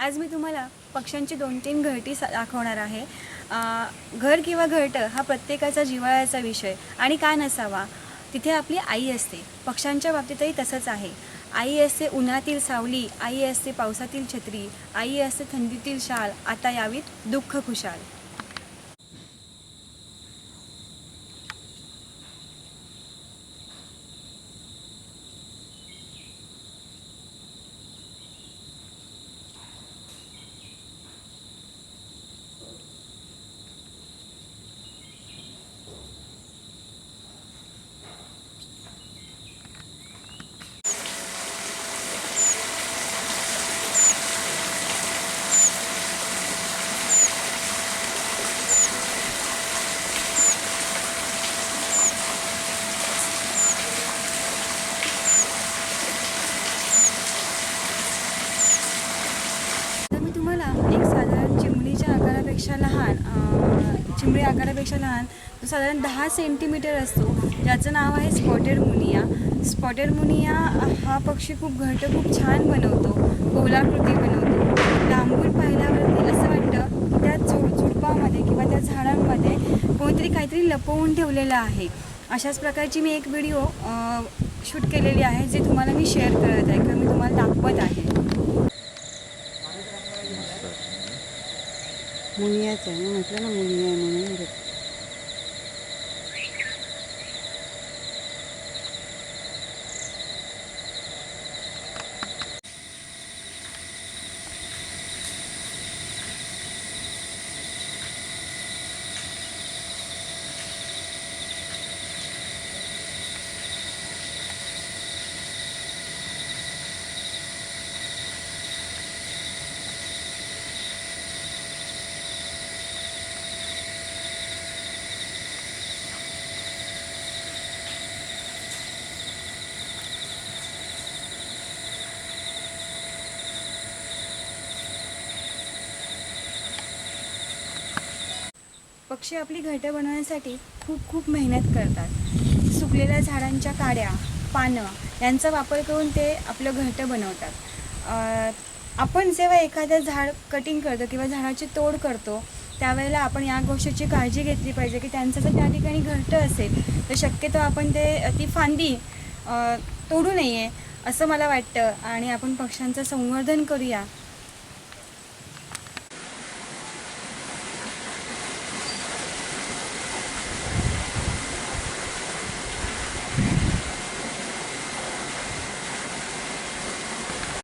आज मी तुम्हाला पक्ष्यांची 2-3 घरटी दाखवणार आहे। घर किंवा घरटं हा प्रत्येकाचा जिव्हाळ्याचा विषय आणि का नसावा। तिथे आपली आई असते। पक्ष्यांच्या बाबतीतही तसंच आहे। आई असते उन्हातील सावली, आई असते पावसातील छत्री, आई असते थंडीतील शाल, आता यावीत दुःख खुशाल। मी तुम्हाला एक साधारण चिमणीच्या आकारापेक्षा लहान चिमणी आकारापेक्षा लहान तो साधारण 10 सेंटीमीटर असतो, ज्याचं नाव आहे स्पॉटेड मुनिया। स्पॉटेड मुनिया हा पक्षी खूप खूप छान बनवतो, गोलाकृती बनवतो। लांबून पाहिल्यावरती असं वाटतं त्या झुडपामध्ये किंवा त्या झाडांमध्ये कोणतरी काहीतरी लपवून ठेवलेलं आहे। अशाच प्रकारची मी एक व्हिडिओ शूट केलेली आहे, जे तुम्हाला मी शेअर करत आहे किंवा मी तुम्हाला दाखवत आहे। मुनियाच आहे ना, म्हटलं ना मुनिया आहे म्हणून। पक्षी आपली घरटं बनवण्यासाठी खूप मेहनत करतात। सुकलेल्या झाडांच्या काड्या, पानं यांचा वापर करून ते आपलं घरटं बनवतात। आपण जेव्हा एखादं झाड कटिंग करतो किंवा झाडाची तोड करतो, त्यावेळेला आपण या गोष्टीची काळजी घेतली पाहिजे की त्यांचं जर त्या ठिकाणी घरटं असेल तर शक्यतो आपण ती फांदी तोडू नये असं मला वाटतं। आणि आपण पक्ष्यांचं संवर्धन करूया